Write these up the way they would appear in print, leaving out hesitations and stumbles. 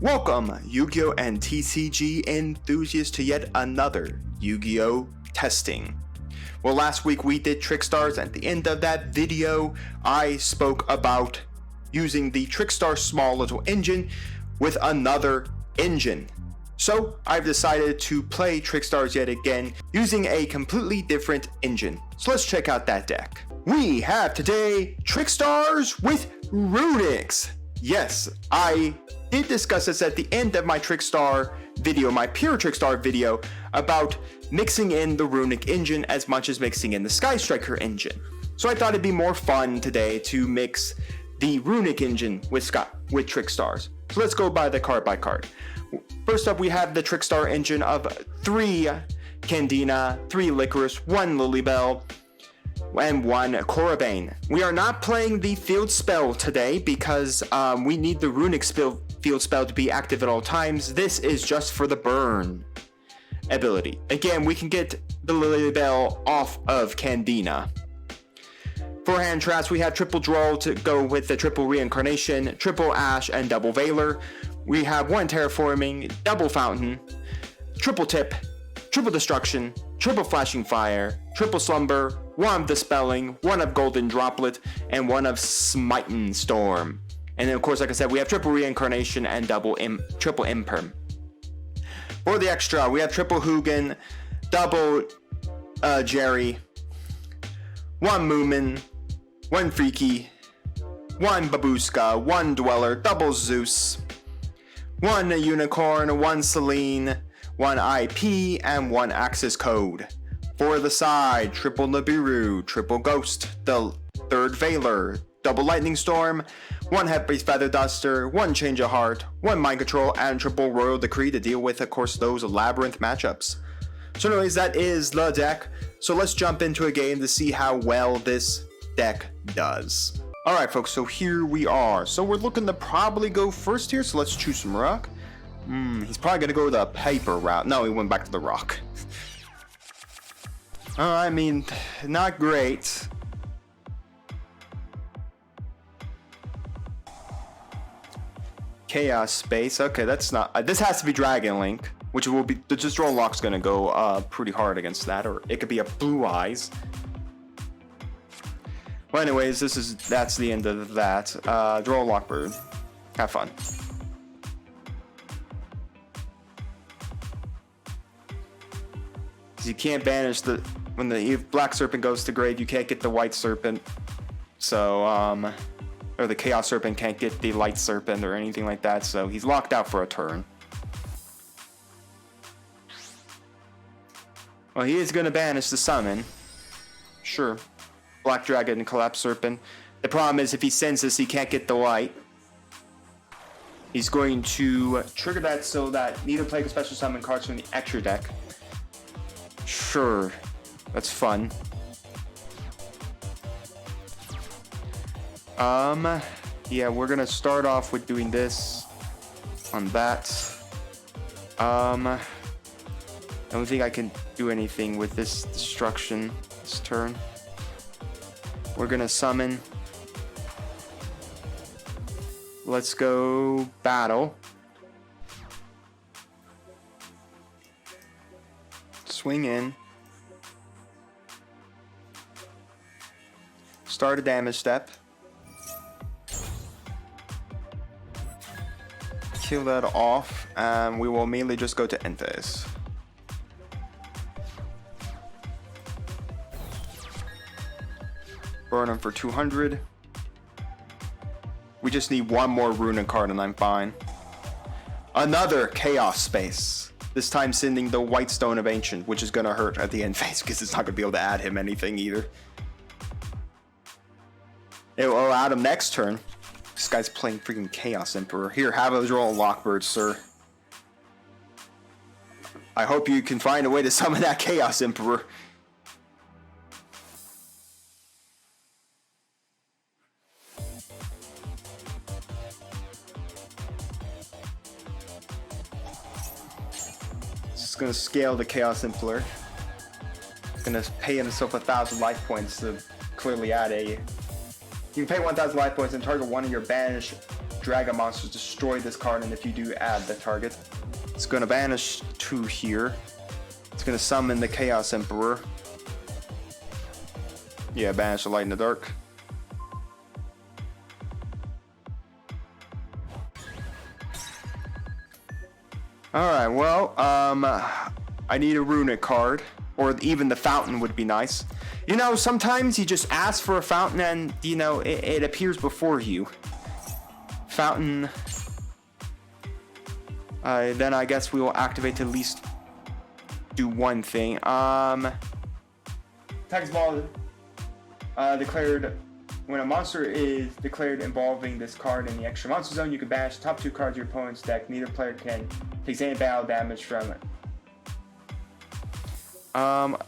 Welcome, Yu-Gi-Oh! And TCG enthusiasts, to yet another Yu-Gi-Oh! Testing. Well, last week we did Trickstars. At the end of that video, I spoke about using the Trickstar small little engine with another engine. So I've decided to play Trickstars yet again using a completely different engine. So let's check out that deck. We have today Trickstars with Runicks. Yes, I did discuss this at the end of my Trickstar video, my pure Trickstar video, about mixing in the Runick engine as much as mixing in the Sky Striker engine. So I thought it'd be more fun today to mix the Runick engine with Trickstars. So let's go by card. First up, we have the Trickstar engine of 3 Candina, 3 Licorice, 1 Lilybell, and 1 Korribane. We are not playing the field spell today because we need the Runick field spell to be active at all times. This is just for the burn ability. Again, we can get the Lilybell off of Candina. For hand traps, we have triple Droll to go with the triple Reincarnation, triple Ash, and double Veiler. We have 1 Terraforming, double Fountain, triple Tip, triple Destruction, triple Flashing Fire, triple Slumber, 1 of Dispelling, 1 of Golden Droplet, and 1 of Smiting Storm. And then, of course, like I said, we have triple Reincarnation and triple Imperm. For the extra, we have triple Hugin, double Jerry, 1 Moomin, 1 Freaky, 1 Babushka, 1 Dweller, double Zeus, 1 Unicorn, 1 Celine, 1 IP, and 1 Access Code. For the side, triple Nibiru, triple Ghost, the 3rd Veiler, double Lightning Storm, 1 Headpiece Feather Duster, 1 Change of Heart, 1 Mind Control, and triple Royal Decree to deal with, of course, those Labyrinth matchups. So anyways, that is the deck. So let's jump into a game to see how well this deck does. Alright folks, so here we are. So we're looking to probably go first here, so let's choose some rock. He's probably going to go the paper route. No, he went back to the rock. I mean, not great. Chaos Space. Okay, that's not... this has to be Dragon Link, which will be... the Destroy Lock's going to go pretty hard against that, or it could be a Blue Eyes. Well, anyways, that's the end of that. Draw a Lockbird. Have fun. You can't banish when the Black Serpent goes to grave, you can't get the White Serpent. So, or the Chaos Serpent can't get the Light Serpent or anything like that, so he's locked out for a turn. Well, he is going to banish the summon. Sure. Black Dragon and Collapse Serpent. The problem is if he sends this, he can't get the Light. He's going to trigger that so that neither play special summon cards from the extra deck. Sure, that's fun. Yeah, we're gonna start off with doing this on that. I don't think I can do anything with this destruction this turn. We're gonna summon. Let's go battle. Swing in. Start a damage step. Kill that off, and we will immediately just go to Entes. Burn him for 200. We just need 1 more Runick card and I'm fine. Another Chaos Space. This time sending the White Stone of Ancient, which is going to hurt at the end phase because it's not going to be able to add him anything either. It will add him next turn. This guy's playing freaking Chaos Emperor. Here, have a draw Lockbird, sir. I hope you can find a way to summon that Chaos Emperor. Just gonna scale the Chaos Emperor. Gonna pay himself 1,000 life points to clearly add a... You can pay 1,000 life points and target one of your banished dragon monsters destroy this card, and if you do, add the target. It's gonna banish 2 here. It's gonna summon the Chaos Emperor. Yeah, banish the light in the dark. Alright, well, I need a Runick card, or even the fountain would be nice. You know, sometimes you just ask for a fountain and, you know, it appears before you. Fountain. Then I guess we will activate to at least do one thing. Attack ball declared. When a monster is declared involving this card in the extra monster zone, you can banish the top 2 cards of your opponent's deck. Neither player can take any battle damage from it.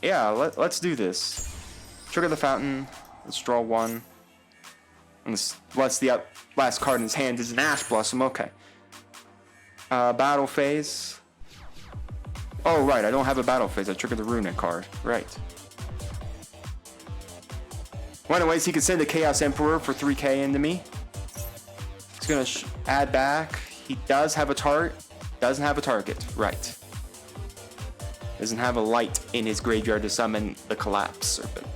Yeah, let's do this. Trigger the fountain. Let's draw 1. Unless the last card in his hand is an Ash Blossom. Okay. Battle phase. Oh, right. I don't have a battle phase. I triggered the Runick card. Right. Well, anyways, he can send the Chaos Emperor for 3k into me. He's gonna add back. He does have a target. Doesn't have a target. Right. Doesn't have a light in his graveyard to summon the Collapse Serpent.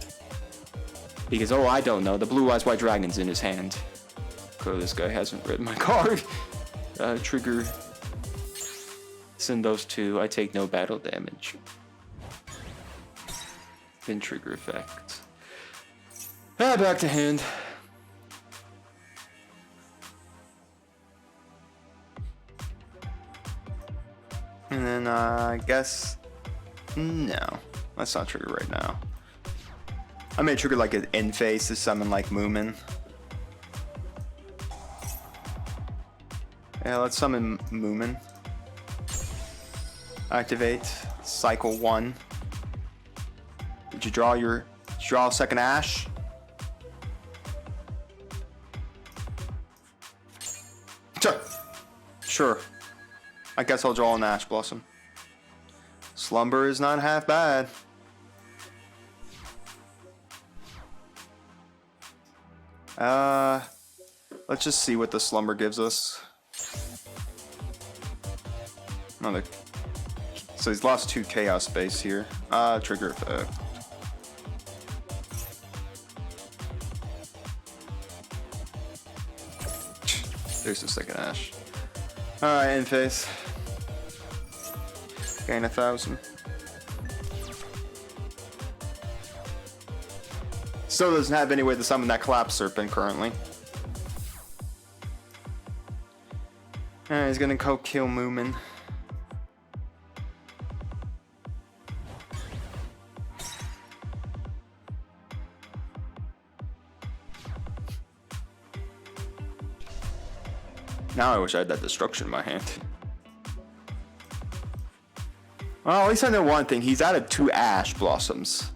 Because, oh, I don't know. The Blue Eyes White Dragon's in his hand. Oh, this guy hasn't read my card. Trigger. Send those 2. I take no battle damage. Then trigger effect. Back to hand. And then I guess no, let's not trigger right now. I may trigger like an end phase to summon like Moomin. Yeah, let's summon Moomin. Activate. Cycle 1. Did you draw a second Ash? Sure. I guess I'll draw an Ash Blossom. Slumber is not half bad. Let's just see what the Slumber gives us. Another. So he's lost 2 Chaos space here. Trigger effect. There's the second Ash. Alright, end phase. Gain 1,000. Still doesn't have any way to summon that Collapse Serpent currently. Alright, he's gonna go kill Moomin. Now I wish I had that destruction in my hand. Well, at least I know one thing. He's added 2 Ash Blossoms.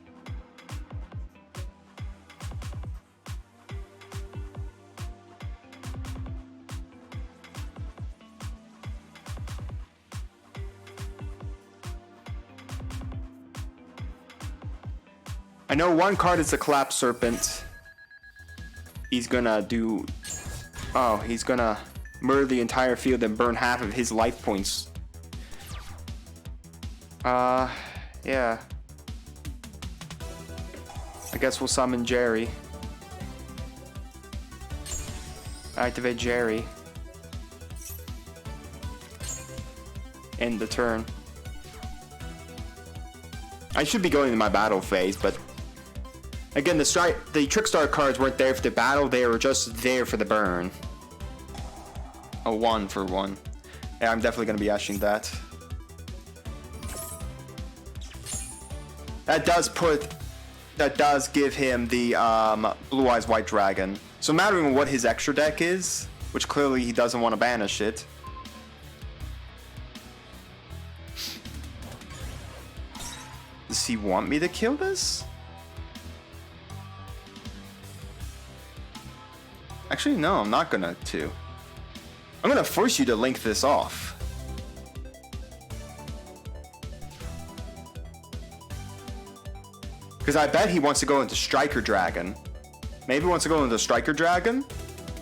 I know one card is a Collapse Serpent. He's gonna do... Oh, he's gonna murder the entire field and burn half of his life points. Yeah. I guess we'll summon Jerry. Activate Jerry. End the turn. I should be going to my battle phase, but again, the Trickstar cards weren't there for the battle, they were just there for the burn. A 1 for 1. Yeah, I'm definitely going to be ashing that. That does give him the Blue Eyes White Dragon. So mattering what his extra deck is, which clearly he doesn't want to banish it. Does he want me to kill this? Actually, no, I'm not gonna to. I'm gonna force you to link this off. Because I bet he wants to go into Striker Dragon. Maybe he wants to go into Striker Dragon.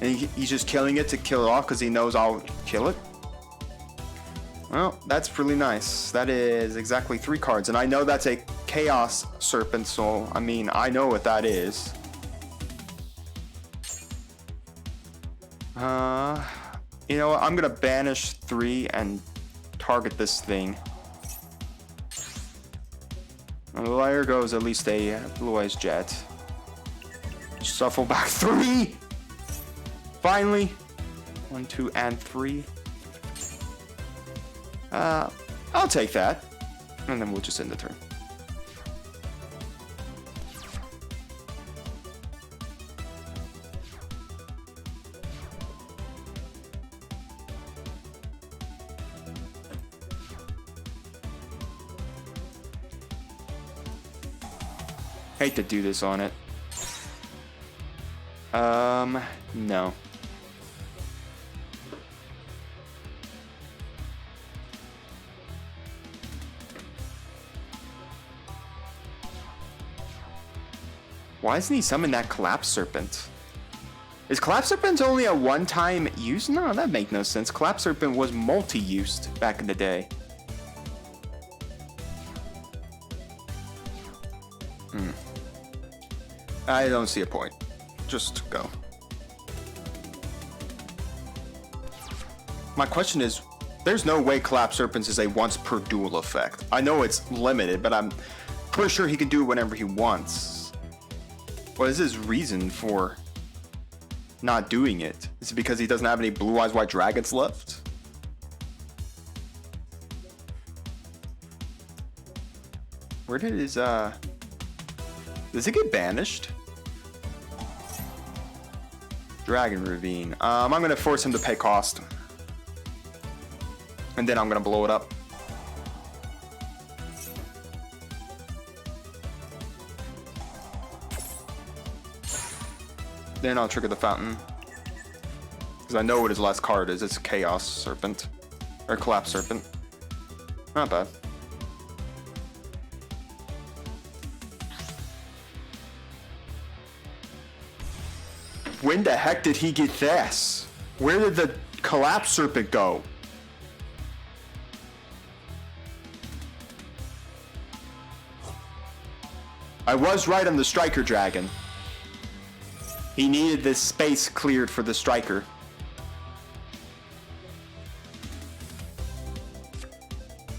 And he's just killing it to kill it off because he knows I'll kill it. Well, that's really nice. That is exactly 3 cards. And I know that's a Chaos Serpent, so I mean, I know what that is. You know what? I'm gonna banish 3 and target this thing. And there goes at least a Blue Eyes Jet. Shuffle back 3! Finally! 1, 2, and 3. I'll take that. And then we'll just end the turn. Hate to do this on it. No. Why doesn't he summon that Collapse Serpent? Is Collapse Serpent only a one-time use? No, that makes no sense. Collapse Serpent was multi-used back in the day. I don't see a point. Just go. My question is, there's no way Collapse Serpents is a once per duel effect. I know it's limited, but I'm pretty sure he can do it whenever he wants. What is his reason for not doing it? Is it because he doesn't have any Blue Eyes White Dragons left? Where did his, does it get banished? Dragon Ravine. I'm gonna force him to pay cost. And then I'm gonna blow it up. Then I'll trigger the fountain. Because I know what his last card is. It's Chaos Serpent. Or Collapse Serpent. Not bad. When the heck did he get this? Where did the Collapse Serpent go? I was right on the Striker Dragon. He needed this space cleared for the Striker.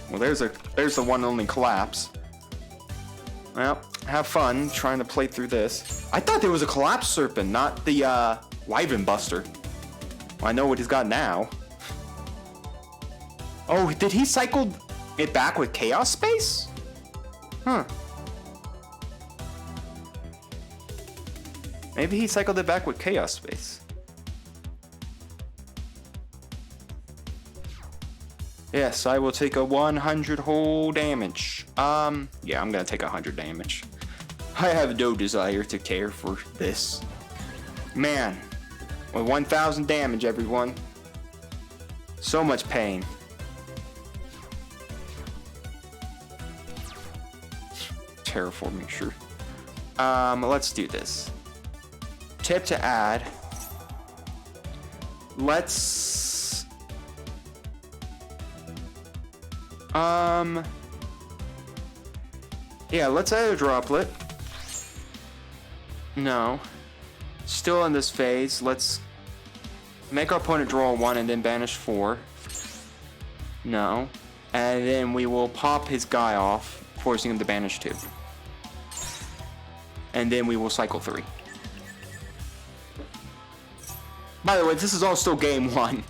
Well, there's the one and only Collapse. Well, have fun trying to play through this. I thought there was a Collapse Serpent, not the Wyvern Buster. Well, I know what he's got now. Oh, did he cycle it back with Chaos Space? Huh. Maybe he cycled it back with Chaos Space. Yes, I will take a 100 whole damage. Yeah, I'm gonna take 100 damage. I have no desire to care for this. Man, with 1000 damage, everyone. So much pain. Terraforming, sure. Let's do this. Tip to add. Let's yeah, let's add a droplet. No. Still in this phase, let's make our opponent draw 1 and then banish 4. No. And then we will pop his guy off, forcing him to banish 2. And then we will cycle 3. By the way, this is all still game 1.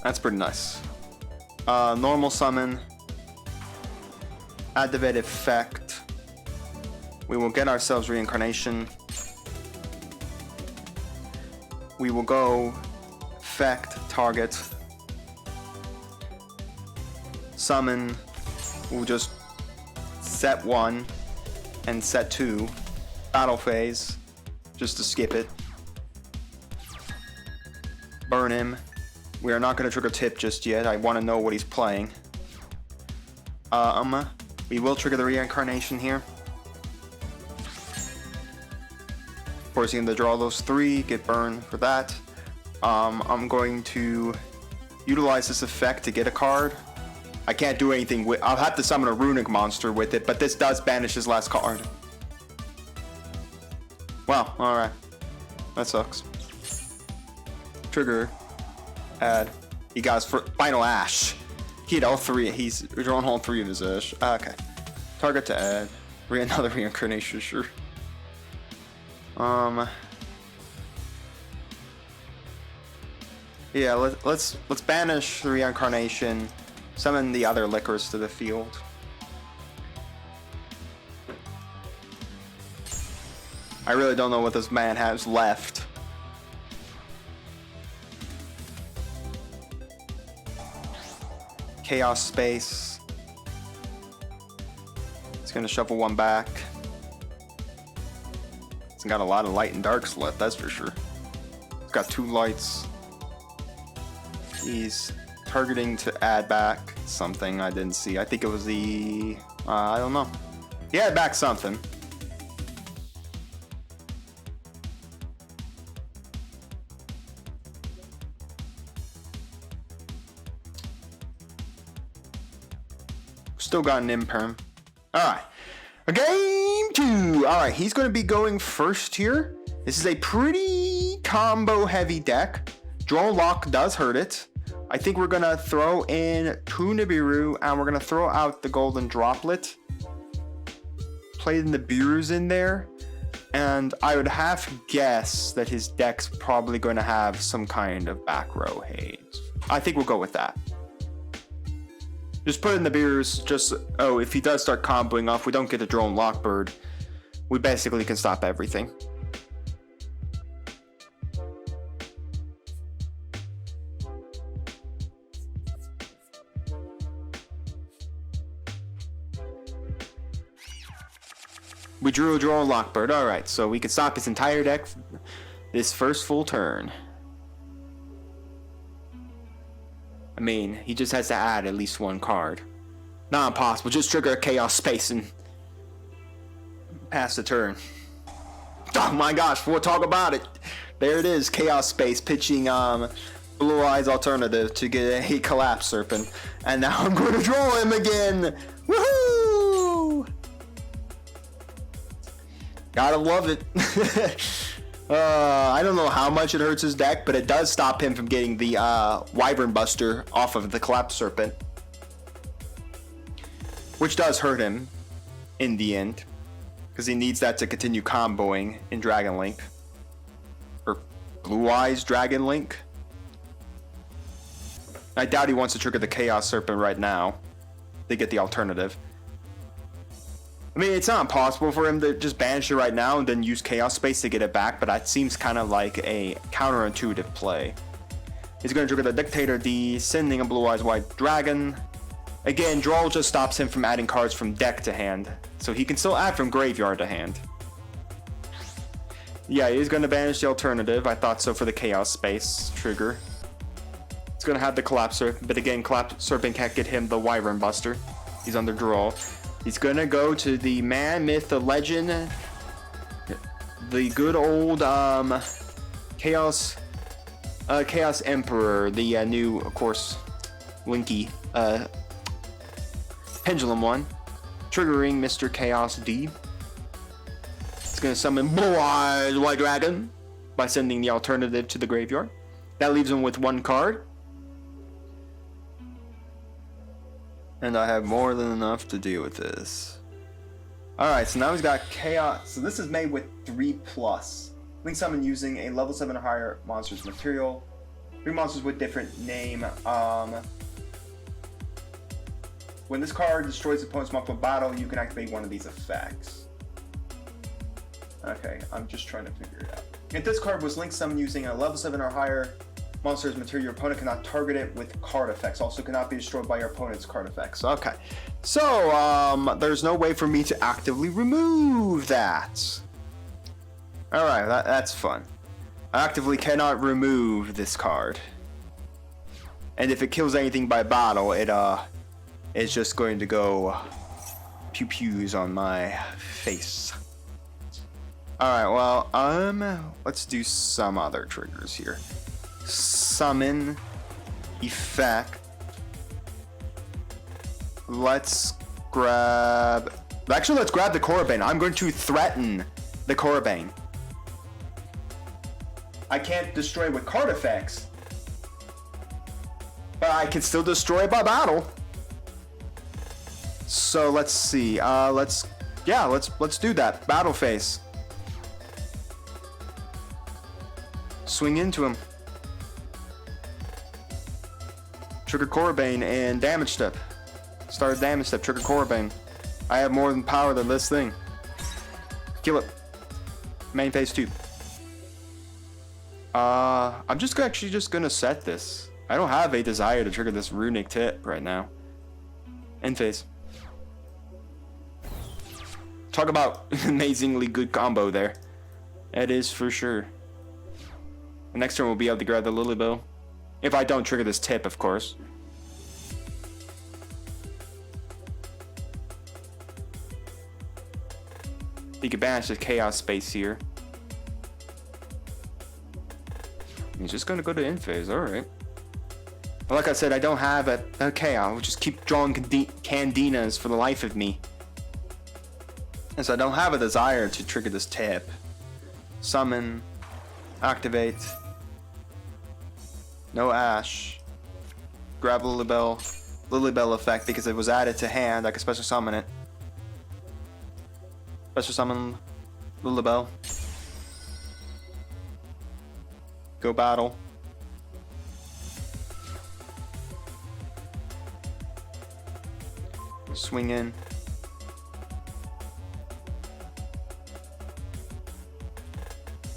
That's pretty nice. Normal summon. Activate effect. We will get ourselves reincarnation. We will go effect target. Summon. We'll just set 1 and set 2. Battle phase. Just to skip it. Burn him. We are not going to trigger tip just yet. I want to know what he's playing. We will trigger the reincarnation here. Forcing him to draw those 3, get burned for that. I'm going to utilize this effect to get a card. I can't do anything with. I'll have to summon a Runick monster with it, but this does banish his last card. Wow, alright. That sucks. Trigger. Add. He got his final Ash. He had all 3. He's drawn all 3 of his Ash. Okay. Target to add. Another reincarnation, sure. Yeah, let's banish the reincarnation. Summon the other liquors to the field. I really don't know what this man has left. Chaos Space. It's gonna shuffle 1 back. It's got a lot of light and darks left, that's for sure. It's got 2 lights. He's targeting to add back something I didn't see. I think it was the... I don't know. He added back something. Still got an imperm. Alright. Game 2. Alright, he's going to be going first here. This is a pretty combo heavy deck. Draw lock does hurt it. I think we're going to throw in 2 Nibiru and we're going to throw out the golden droplet. Play the Nibiru's in there. And I would half guess that his deck's probably going to have some kind of back row haze. I think we'll go with that. Just put in the beers, just, oh, if he does start comboing off, we don't get a drone Lockbird. We basically can stop everything. We drew a drone Lockbird, alright, so we can stop his entire deck this first full turn. I mean, he just has to add at least 1 card. Not impossible. Just trigger a Chaos Space and pass the turn. Oh my gosh, we'll talk about it. There it is, Chaos Space pitching Blue Eyes Alternative to get a Collapse Serpent. And now I'm going to draw him again. Woohoo! Gotta love it. I don't know how much it hurts his deck, but it does stop him from getting the Wyvern Buster off of the Collapse Serpent. Which does hurt him in the end, because he needs that to continue comboing in Dragon Link. Or Blue Eyes Dragon Link. I doubt he wants to trigger the Chaos Serpent right now to get the alternative. I mean, it's not impossible for him to just banish it right now and then use Chaos Space to get it back, but that seems kind of like a counterintuitive play. He's going to trigger the Dictator D, sending a Blue Eyes White Dragon. Again, draw just stops him from adding cards from deck to hand, so he can still add from graveyard to hand. Yeah, he's going to banish the alternative. I thought so for the Chaos Space trigger. It's going to have the Collapse Serpent, but again, Collapse Serpent can't get him the Wyvern Buster. He's under draw. He's gonna go to the man, myth, the legend, the good old Chaos Emperor, the new, of course, Linky Pendulum one, triggering Mr. Chaos D. It's gonna summon Blue Eyes White Dragon by sending the alternative to the graveyard. That leaves him with 1 card. And I have more than enough to deal with this. Alright, so now he's got Chaos. So this is made with 3+. Link summon using a level 7 or higher monster's material. 3 monsters with different name. When this card destroys the opponent's multiple battle, you can activate one of these effects. Okay, I'm just trying to figure it out. If this card was Link summon using a level 7 or higher monster's material, your opponent cannot target it with card effects. Also cannot be destroyed by your opponent's card effects. Okay. So, there's no way for me to actively remove that. Alright, that's fun. I actively cannot remove this card. And if it kills anything by battle, it's just going to go pew-pews on my face. Alright, well, let's do some other triggers here. Summon, effect. Let's grab... Actually, let's grab the 𝐒𝐍𝐉𝐻𝐻. I'm going to threaten the 𝐒𝐍𝐉𝐻𝐻. I can't destroy with card effects. But I can still destroy by battle. So let's see. Let's do that. Battle phase. Swing into him. Trigger 𝐒𝐍𝐉𝐻𝐻 and damage step. Start a damage step. Trigger 𝐒𝐍𝐉𝐻𝐻. I have more than power than this thing. Kill it. Main phase 2. I'm actually just gonna set this. I don't have a desire to trigger this Runick tip right now. End phase. Talk about amazingly good combo there. It is for sure. The next turn we'll be able to grab the 𝐿𝐿𝐵𝐿. If I don't trigger this tip, of course. You can banish the chaos space here. He's just gonna go to end phase, alright. But like I said, I don't have a... Okay, I'll just keep drawing Candinas for the life of me. And so I don't have a desire to trigger this tip. Summon. Activate. No Ash. Grab 𝐿𝐿𝐵𝐿 effect because it was added to hand. I can special summon it. Special summon 𝐿𝐿𝐵𝐿. Go battle. Swing in.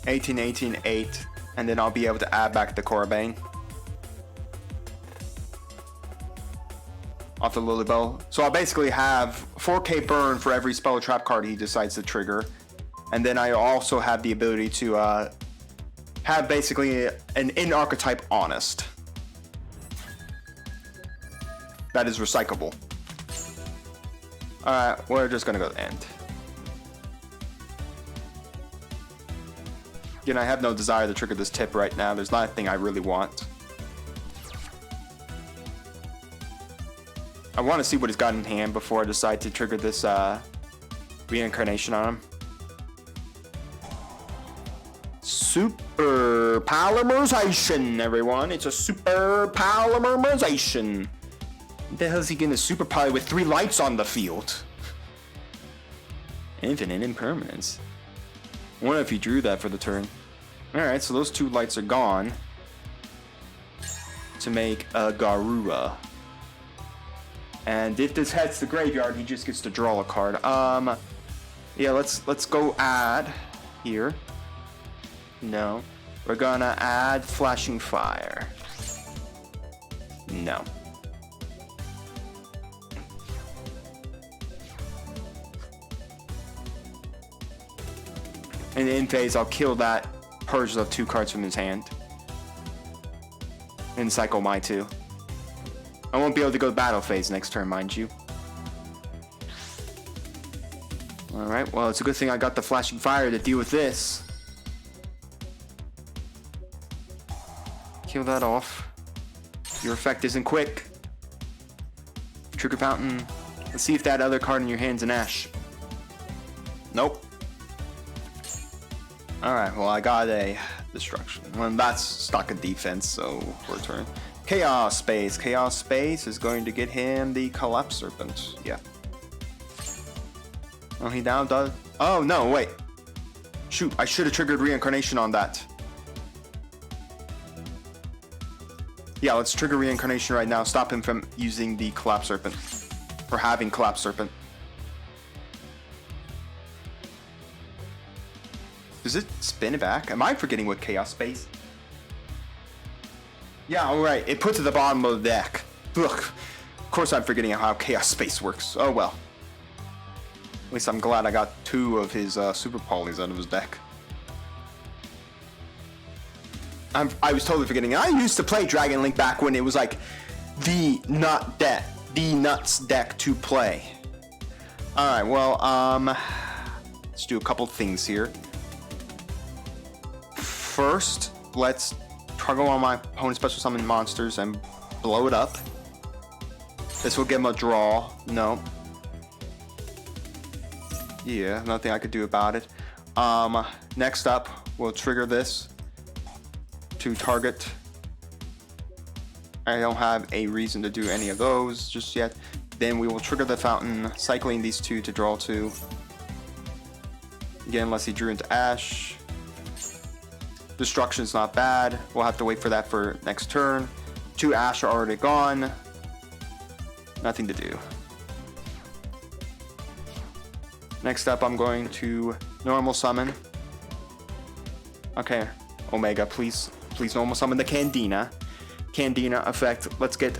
𝐸8, and then I'll be able to add back the 𝐒𝐍𝐉𝐻𝐻 off the 𝐿𝐿𝐵𝐿. So I'll basically have 4k burn for every spell or trap card he decides to trigger, and then I also have the ability to have basically an in-archetype Honest that is recyclable. Alright, we're just gonna go to end. Again, I have no desire to trigger this tip right now. There's nothing I really want. I want to see what he's got in hand before I decide to trigger this reincarnation on him. Super polymerization, everyone. It's a super polymerization. What the hell is he gonna super poly with 3 lights on the field? Infinite impermanence. I wonder if he drew that for the turn. Alright, so those 2 lights are gone. To make a Garura. And if this heads to graveyard, he just gets to draw a card. Yeah, let's go add here. No. We're gonna add Flashing Fire. No. In the end phase, I'll kill that, purge the 2 cards from his hand. And cycle my 2. I won't be able to go to battle phase next turn, mind you. Alright, well, it's a good thing I got the Flashing Fire to deal with this. Kill that off. Your effect isn't quick. Trigger Fountain. Let's see if that other card in your hand's an Ash. Nope. Alright, well, I got a destruction. Well, that's stock of defense, so return. Chaos Space. Chaos Space is going to get him the Collapse Serpent. Yeah. Oh, he now does. Oh, no, wait. Shoot, I should have triggered Reincarnation on that. Yeah, let's trigger Reincarnation right now. Stop him from using the Collapse Serpent. Or having Collapse Serpent. Does it spin it back? Am I forgetting what Chaos Space? Yeah, alright. It puts it at the bottom of the deck. Ugh. Of course I'm forgetting how Chaos Space works. Oh well. At least I'm glad I got 2 of his Super Polys out of his deck. I was totally forgetting. I used to play Dragon Link back when it was like the nuts deck to play. Alright, well, let's do a couple things here. first, let's toggle on my opponent's special summon monsters and blow it up. This will give him a draw. No. Yeah, nothing I could do about it. Next up, we'll trigger this to target. I don't have a reason to do any of those just yet. Then we will trigger the fountain, cycling these two to draw two. Again, unless he drew into Ash. Destruction's not bad. We'll have to wait for that for next turn. 2 Ash are already gone. Nothing to do. Next up, I'm going to normal summon. Okay, Omega, please normal summon the Candina. Candina effect. Let's get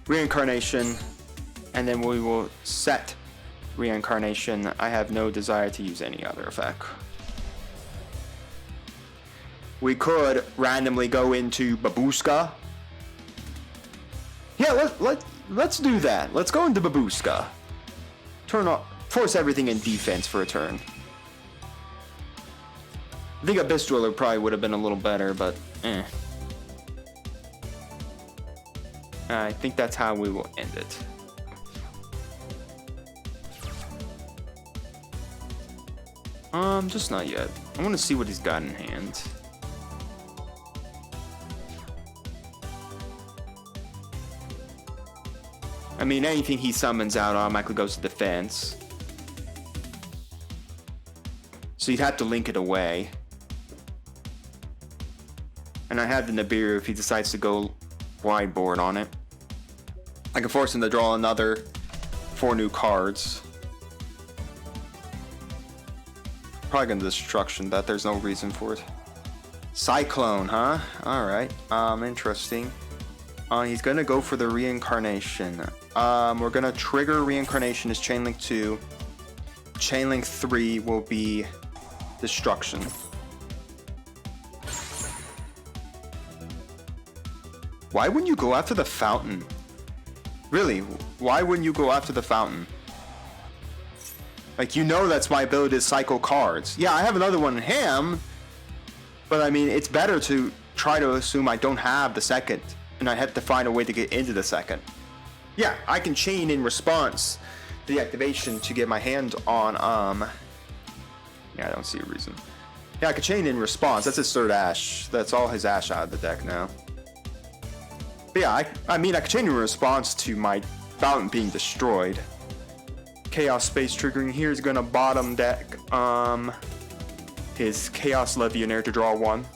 reincarnation, and then we will set reincarnation. I have no desire to use any other effect. We could randomly go into Babushka. Yeah, let's do that. Let's go into Babushka. Force everything in defense for a turn. I think Abyss Dweller probably would have been a little better, but eh. I think that's how we will end it. Just not yet. I want to see what he's got in hand. I mean, anything he summons out automatically goes to defense. So you'd have to link it away. And I have the Nibiru if he decides to go wide board on it. I can force him to draw another 4 new cards. Probably gonna destruction that. There's no reason for it. Cyclone, huh? Alright. Interesting. He's gonna go for the reincarnation. We're gonna trigger reincarnation as Chainlink 2. Chainlink 3 will be destruction. Why wouldn't you go after the fountain? Really, why wouldn't you go after the fountain? Like, you know that's my ability to cycle cards. Yeah, I have another one in hand, but I mean, it's better to try to assume I don't have the second, and I have to find a way to get into the second. Yeah, I can chain in response to the activation to get my hand on, yeah, I don't see a reason. Yeah, I can chain in response. That's his 3rd Ash. That's all his Ash out of the deck now. But yeah, I mean, I can chain in response to my fountain being destroyed. Chaos Space triggering here is gonna bottom deck his Chaos Legionnaire to draw 1.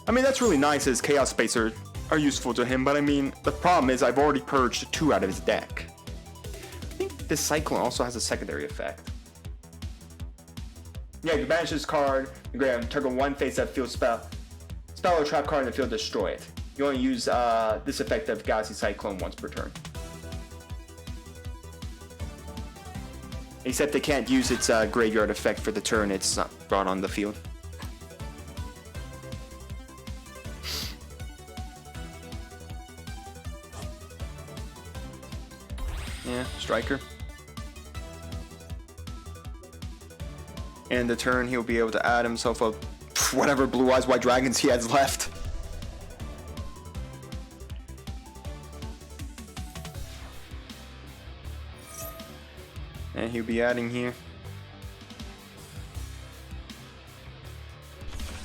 I mean, that's really nice as Chaos Space are useful to him, but I mean, the problem is I've already purged 2 out of his deck. I think this Cyclone also has a secondary effect. Yeah, you banish this card, you grab target 1 face-up field spell or trap card in the field, destroy it. You only use this effect of Galaxy Cyclone once per turn. Except they can't use its graveyard effect for the turn it's brought on the field. Yeah, Striker. And the turn he'll be able to add himself up whatever Blue Eyes White Dragons he has left. And he'll be adding here.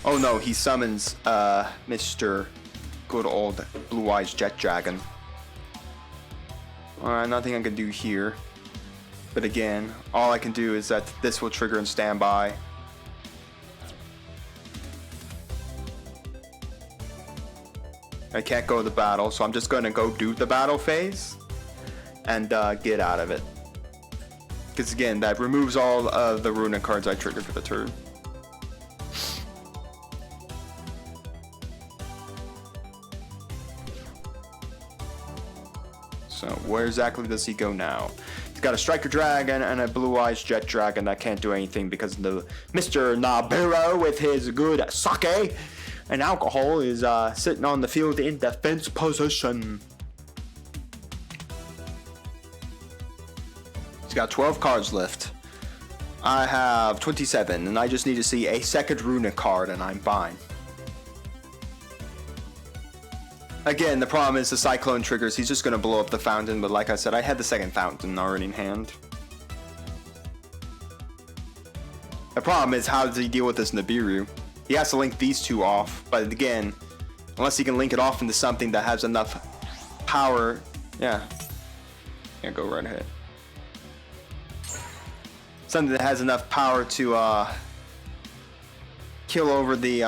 Oh no, he summons Mr. Good Old Blue Eyes Jet Dragon. Alright, nothing I can do here. But again, all I can do is that this will trigger and stand by. I can't go to the battle, so I'm just going to go do the battle phase and get out of it. Because again, that removes all of the Runick cards I triggered for the turn. So where exactly does he go now? He's got a Striker Dragon and a Blue Eyes Jet Dragon that can't do anything because the Mr. Nibiru with his good sake and alcohol is sitting on the field in defense position. He's got 12 cards left. I have 27, and I just need to see a second Runick card, and I'm fine. Again, the problem is the Cyclone triggers. He's just going to blow up the fountain, but like I said, I had the second fountain already in hand. The problem is, how does he deal with this Nibiru? He has to link these two off, but again, unless he can link it off into something that has enough power, yeah, go right ahead. Something that has enough power to kill over the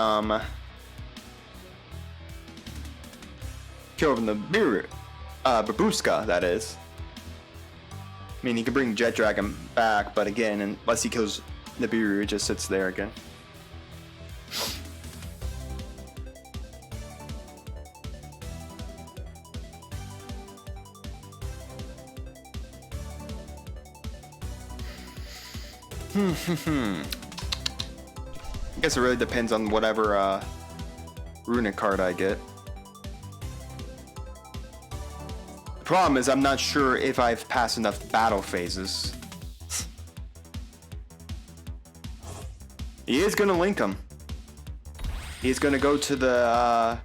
Babushka, that is. I mean, he can bring Jet Dragon back, but again, unless he kills Nibiru, it just sits there again. I guess it really depends on whatever Runick card I get. The problem is I'm not sure if I've passed enough battle phases. He is going to link them. He's going to go to the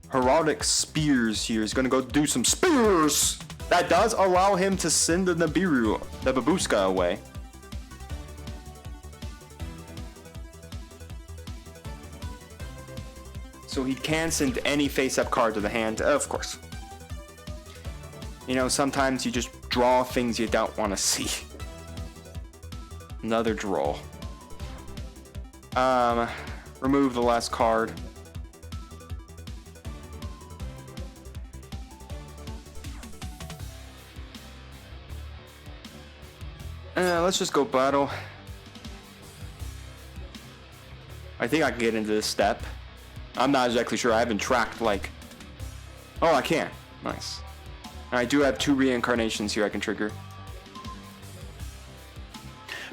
Heraldic Spears here. He's going to go do some spears. That does allow him to send the Nibiru, the Babushka, away. So he can send any face-up card to the hand, of course. You know, sometimes you just draw things you don't want to see. Another draw. Remove the last card. Let's just go battle. I think I can get into this step. I'm not exactly sure. I haven't tracked, like... Oh, I can. Nice. And I do have 2 reincarnations here I can trigger.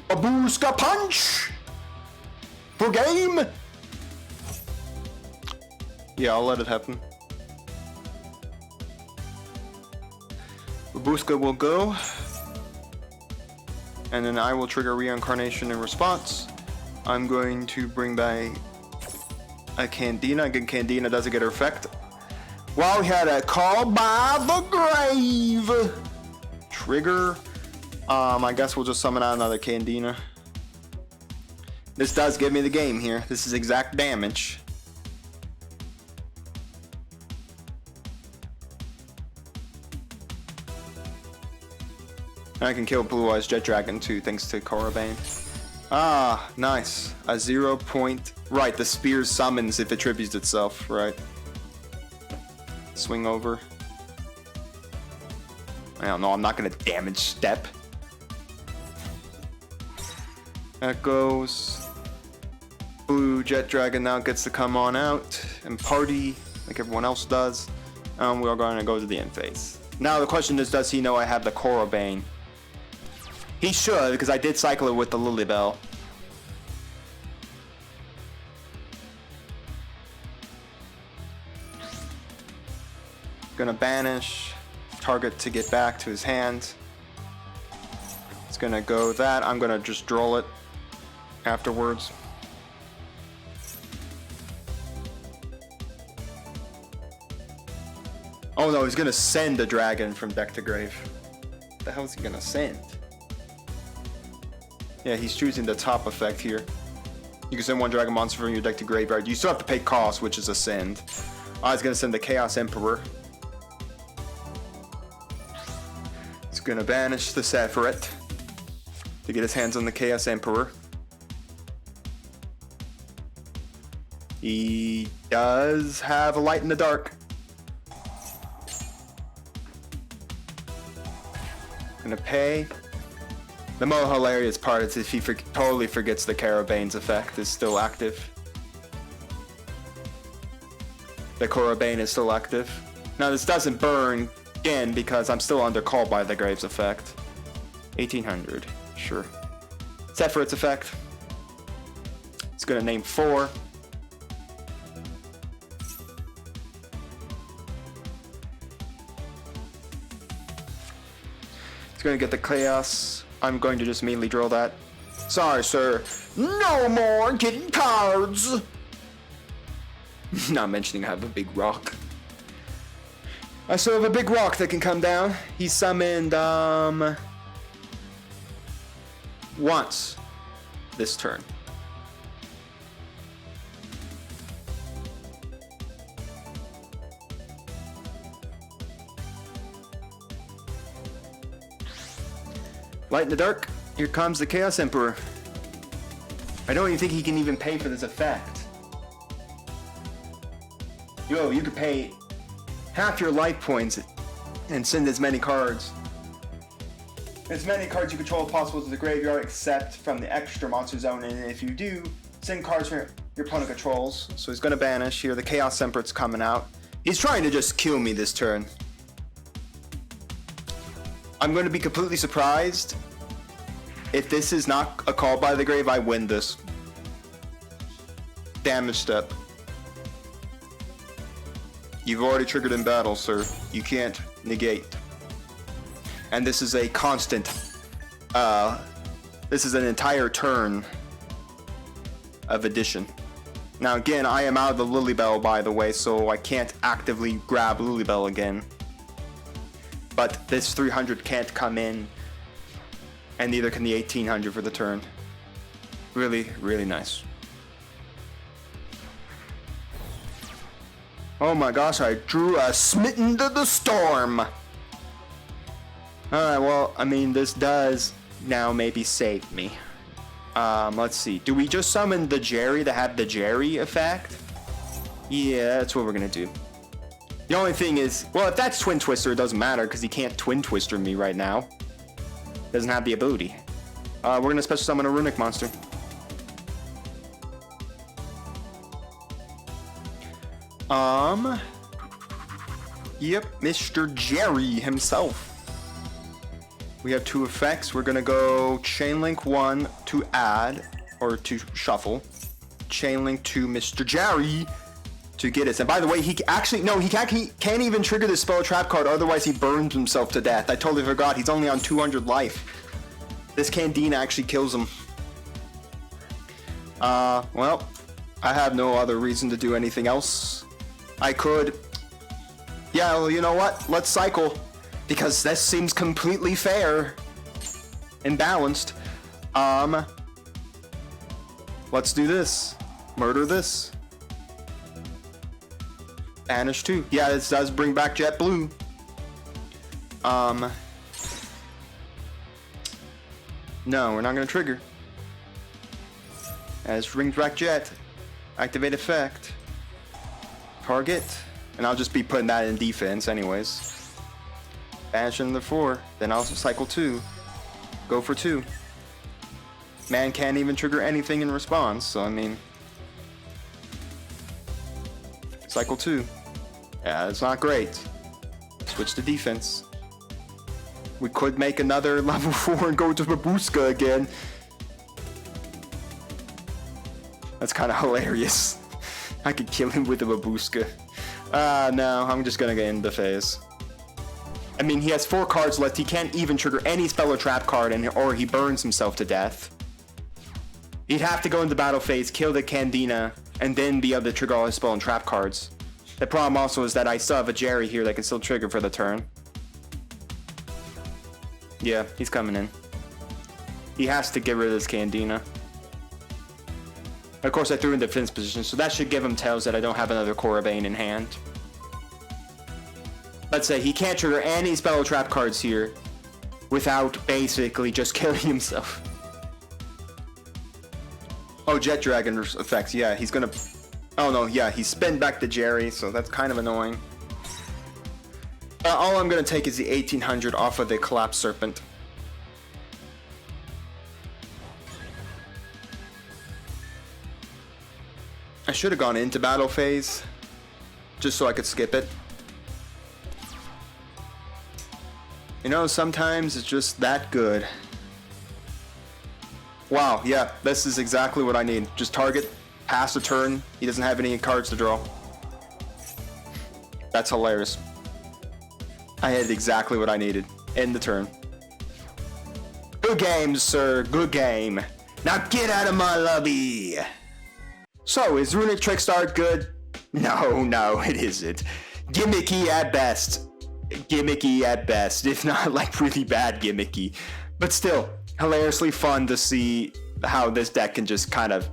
Babushka Punch! For game! Yeah, I'll let it happen. Babushka will go. And then I will trigger reincarnation in response. I'm going to bring back a Candina. Again, Candina doesn't get her effect. Well, we had a Call by the Grave trigger. I guess we'll just summon out another Candina. This does give me the game here. This is exact damage. I can kill Blue Eyes Jet Dragon too, thanks to Korobane. Ah, nice. A 0 point. Right, the spear summons if it tributes itself, right. Swing over. I don't know, I'm not gonna damage step. That goes. Blue Jet Dragon now gets to come on out and party like everyone else does. We are going to go to the end phase. Now the question is, does he know I have the Korobane? He should, because I did cycle it with the Lilybell. Gonna banish, target to get back to his hand. It's gonna go that. I'm gonna just draw it afterwards. Oh no, he's gonna send a dragon from deck to grave. What the hell is he gonna send? Yeah, he's choosing the top effect here. You can send 1 dragon monster from your deck to graveyard. You still have to pay cost, which is a send. He's gonna send the Chaos Emperor. He's gonna banish the Sephiroth to get his hands on the Chaos Emperor. He does have a light in the dark. Gonna pay. The most hilarious part is if he totally forgets the Carabane's effect is still active. The Korobane is still active. Now this doesn't burn again because I'm still under Call by the Grave's effect. 1800, sure. Sephiroth's effect. It's gonna name 4. It's gonna get the Chaos. I'm going to just immediately draw that. Sorry, sir. No more getting cards. Not mentioning I have a big rock. I still have a big rock that can come down. He summoned, once this turn. Light in the dark. Here comes the Chaos Emperor. I don't even think he can even pay for this effect. Yo, you could pay half your life points and send as many cards. As many cards you control as possible to the graveyard except from the extra monster zone, and if you do, send cards from your opponent controls. So he's gonna banish here. The Chaos Emperor's coming out. He's trying to just kill me this turn. I'm gonna be completely surprised if this is not a call by the grave. I win this. Damage step. You've already triggered in battle, sir. You can't negate. And this is a constant, this is an entire turn of addition. Now again, I am out of the Lilybell, by the way, so I can't actively grab Lilybell again. But this 300 can't come in, and neither can the 1800 for the turn. Really, really nice. Oh my gosh, I drew a Smitten to the Storm! Alright, well, I mean, this does now maybe save me. Let's see. Do we just summon the Jerry to have the Jerry effect? Yeah, that's what we're gonna do. The only thing is, well, if that's Twin Twister, it doesn't matter, because he can't Twin Twister me right now. Doesn't have the ability. We're gonna special summon a Runick monster. Yep, Mr. Jerry himself. We have two effects. We're gonna go Chain Link 1 to add, or to shuffle. Chain Link to Mr. Jerry to get us. And by the way, he actually, no, he can't even trigger this spell trap card, otherwise he burns himself to death. I totally forgot, he's only on 200 life. This Candina actually kills him. Well, I have no other reason to do anything else. I could, yeah, well, you know what? Let's cycle, because this seems completely fair and balanced. Let's do this. Murder this. Banish 2. Yeah, this does bring back Jet Blue. No, we're not gonna trigger. As brings back Jet. Activate effect. Target. And I'll just be putting that in defense anyways. Banish into 4. Then I'll cycle 2. Go for 2. Man can't even trigger anything in response, so I mean. Cycle 2. Yeah, it's not great. Switch to defense. We could make another level 4 and go to Babushka again. That's kind of hilarious. I could kill him with a Babushka. No, I'm just gonna get into the phase. I mean, he has 4 cards left. He can't even trigger any spell or trap card, or he burns himself to death. He'd have to go into battle phase, kill the Candina, and then be able to trigger all his spell and trap cards. The problem also is that I still have a Jerry here that can still trigger for the turn. Yeah, he's coming in. He has to get rid of this Candina. Of course, I threw in defense position, so that should give him tells that I don't have another Korribane in hand. Let's say he can't trigger any spell or trap cards here without basically just killing himself. Oh, Jet Dragon effects. Yeah, he's gonna... Oh no, yeah, he spin back the Jerry, so that's kind of annoying. All I'm gonna take is the 1800 off of the Collapsed Serpent. I should have gone into battle phase, just so I could skip it. You know, sometimes it's just that good. Wow, yeah, this is exactly what I need. Just target, pass the turn. He doesn't have any cards to draw. That's hilarious. I had exactly what I needed. End the turn. Good game, sir. Good game. Now get out of my lobby! So, is Runick Trickstar good? No, it isn't. Gimmicky at best. Gimmicky at best, if not like really bad gimmicky. But still, hilariously fun to see how this deck can just kind of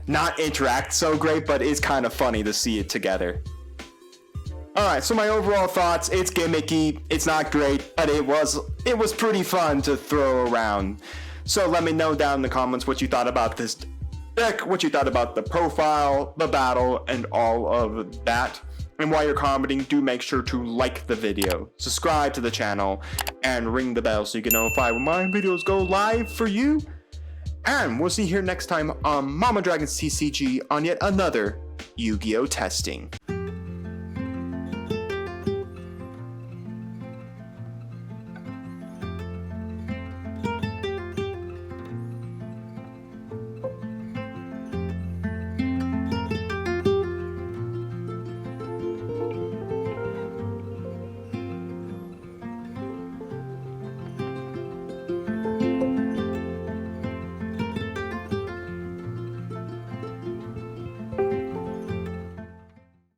not interact so great, but it's kind of funny to see it together. Alright, so my overall thoughts, it's gimmicky, it's not great, but it was pretty fun to throw around. So let me know down in the comments what you thought about this deck, what you thought about the profile, the battle, and all of that. And while you're commenting, do make sure to like the video, subscribe to the channel, and ring the bell so you get notified when my videos go live for you. And we'll see you here next time on Mama Dragon's TCG on yet another Yu-Gi-Oh! Testing.